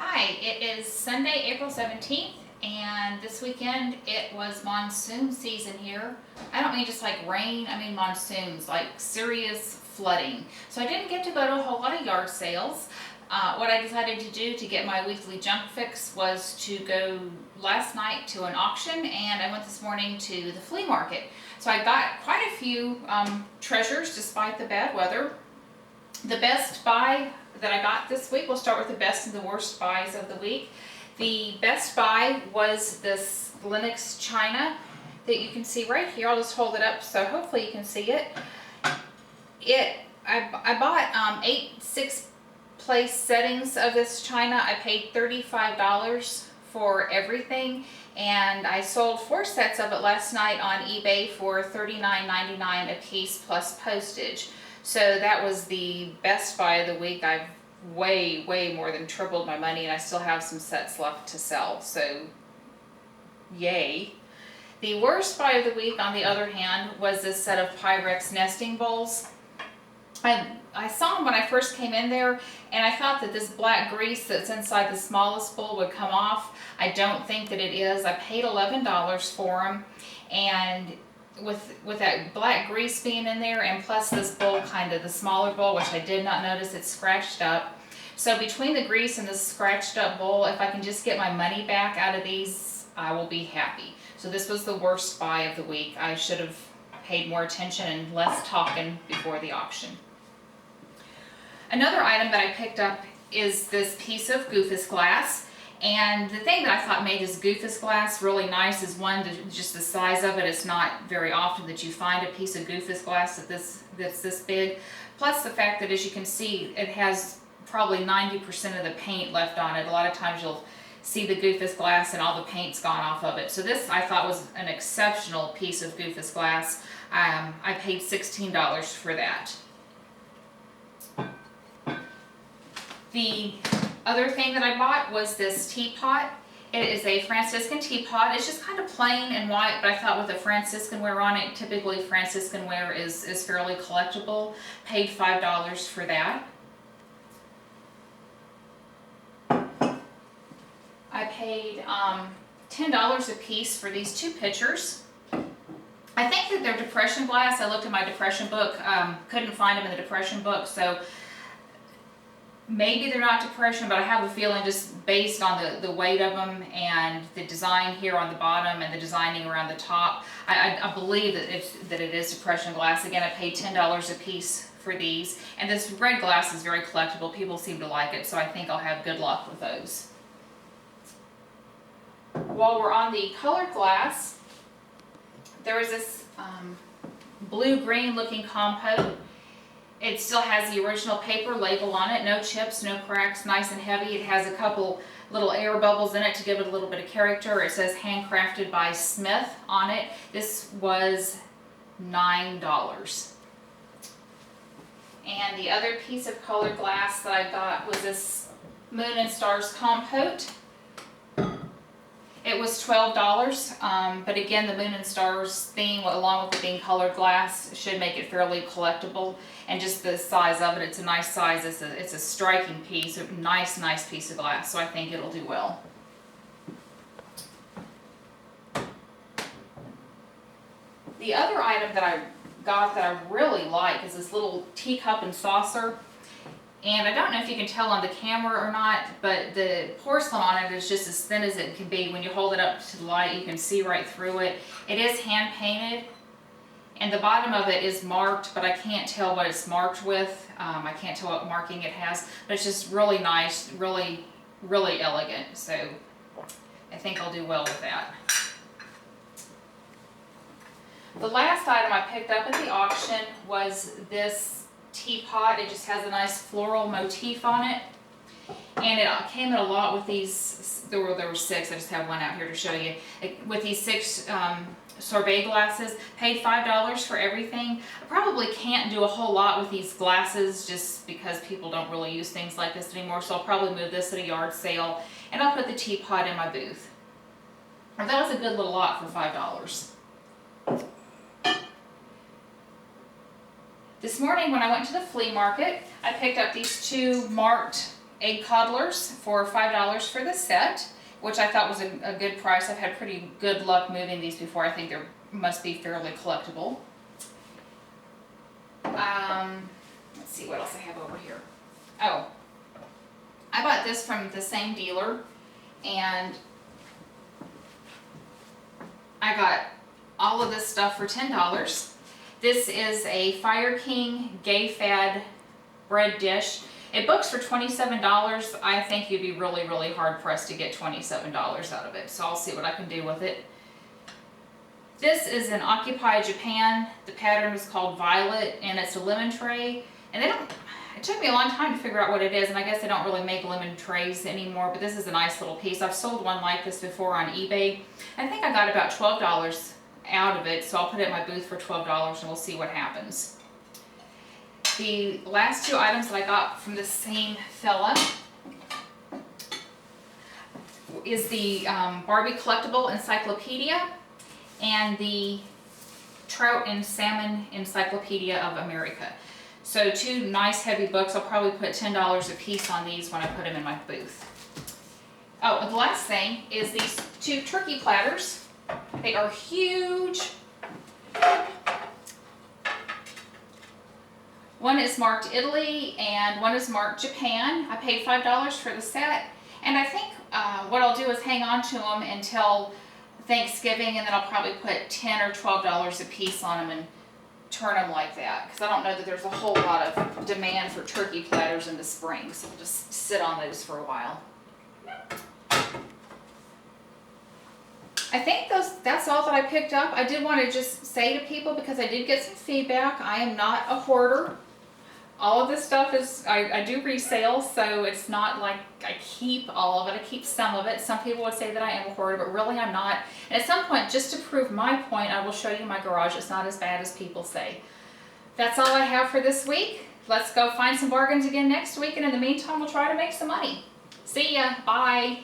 Hi, it is Sunday, April 17th, and this weekend it was monsoon season here. I don't mean just like rain, I mean monsoons, like serious flooding. So I didn't get to go to a whole lot of yard sales. What I decided to do to get my weekly junk fix was to go last night to an auction, and I went this morning to the flea market. So I got quite a few treasures despite the bad weather. The best buy that I got this week, we'll start with the best and the worst buys of the week. The best buy was this Linux china that you can see right here. I'll just hold it up so hopefully you can see it. I bought 8 6-place settings of this china. I paid $35 for everything, and I sold 4 sets of it last night on eBay for $39.99 a piece plus postage. So that was the best buy of the week. I've way more than tripled my money, and I still have some sets left to sell, so yay. The worst buy of the week, on the other hand, was this set of Pyrex nesting bowls. I saw them when I first came in there, and I thought that this black grease that's inside the smallest bowl would come off. I don't think that it is. I paid $11 for them, and with that black grease being in there, and plus this bowl, kind of the smaller bowl, which I did not notice, it's scratched up. So between the grease and the scratched up bowl, if I can just get my money back out of these, I will be happy. So this was the worst buy of the week. I should have paid more attention and less talking before the auction. Another item that I picked up is this piece of Goofus glass. And the thing that I thought made this Goofus glass really nice is, one, just the size of it. It's not very often that you find a piece of Goofus glass that's this big. Plus the fact that, as you can see, it has probably 90% of the paint left on it. A lot of times you'll see the Goofus glass and all the paint's gone off of it. So this, I thought, was an exceptional piece of Goofus glass. I paid $16 for that. The other thing that I bought was this teapot. It is a Franciscan teapot. It's just kind of plain and white, but I thought with the Franciscan ware on it, typically Franciscan ware is fairly collectible. Paid $5 for that. I paid $10 a piece for these 2 pitchers. I think that they're depression glass. I looked in my depression book, couldn't find them in the depression book, so maybe they're not depression, but I have a feeling, just based on the weight of them and the design here on the bottom and the designing around the top, I believe that it is depression glass. Again, I paid $10 a piece for these, and this red glass is very collectible. People seem to like it, so I think I'll have good luck with those. While we're on the colored glass, there is this blue-green looking compote. It still has the original paper label on it, no chips, no cracks, nice and heavy. It has a couple little air bubbles in it to give it a little bit of character. It says handcrafted by Smith on it. This was $9. And the other piece of colored glass that I got was this Moon and Stars compote. It was $12, but again, the Moon and Stars theme, along with it being colored glass, should make it fairly collectible. And just the size of it, it's a nice size. It's a striking piece, a nice piece of glass, so I think it'll do well. The other item that I got that I really like is this little teacup and saucer. And I don't know if you can tell on the camera or not, but the porcelain on it is just as thin as it can be. When you hold it up to the light, you can see right through it. It is hand painted, and the bottom of it is marked, but I can't tell what it's marked with. I can't tell what marking it has, but it's just really nice, really elegant. So I think I'll do well with that. The last item I picked up at the auction was this teapot. It just has a nice floral motif on it, and it came in a lot with these. There were 6. I just have one out here to show you. With these 6 sorbet glasses. Paid $5 for everything. I probably can't do a whole lot with these glasses just because people don't really use things like this anymore, so I'll probably move this at a yard sale, and I'll put the teapot in my booth. And that was a good little lot for $5. This morning when I went to the flea market, I picked up these 2 marked egg coddlers for $5 for the set, which I thought was a good price. I've had pretty good luck moving these before. I think they must be fairly collectible. Let's see what else I have over here. Oh, I bought this from the same dealer, and I got all of this stuff for $10. This is a Fire King Gay Fad bread dish. It books for $27. I think you'd be really, really hard pressed to get $27 out of it. So I'll see what I can do with it. This is an Occupy Japan. The pattern is called Violet, and it's a lemon tray. And it took me a long time to figure out what it is, and I guess they don't really make lemon trays anymore, but this is a nice little piece. I've sold one like this before on eBay. I think I got about $12 out of it, so I'll put it in my booth for $12 and we'll see what happens. The last two items that I got from the same fella is the Barbie Collectible Encyclopedia and the Trout and Salmon Encyclopedia of America. So two nice heavy books. I'll probably put $10 a piece on these when I put them in my booth. Oh, and the last thing is these two turkey platters. They are huge. One is marked Italy and one is marked Japan. I paid $5 for the set, and I think what I'll do is hang on to them until Thanksgiving, and then I'll probably put $10 or $12 a piece on them and turn them like that, because I don't know that there's a whole lot of demand for turkey platters in the spring, so I'll just sit on those for a while. I think that's all that I picked up. I did want to just say to people, because I did get some feedback, I am not a hoarder. All of this stuff is, I do resale, so it's not like I keep all of it. I keep some of it. Some people would say that I am a hoarder, but really I'm not. And at some point, just to prove my point, I will show you my garage. It's not as bad as people say. That's all I have for this week. Let's go find some bargains again next week, and in the meantime, we'll try to make some money. See ya. Bye.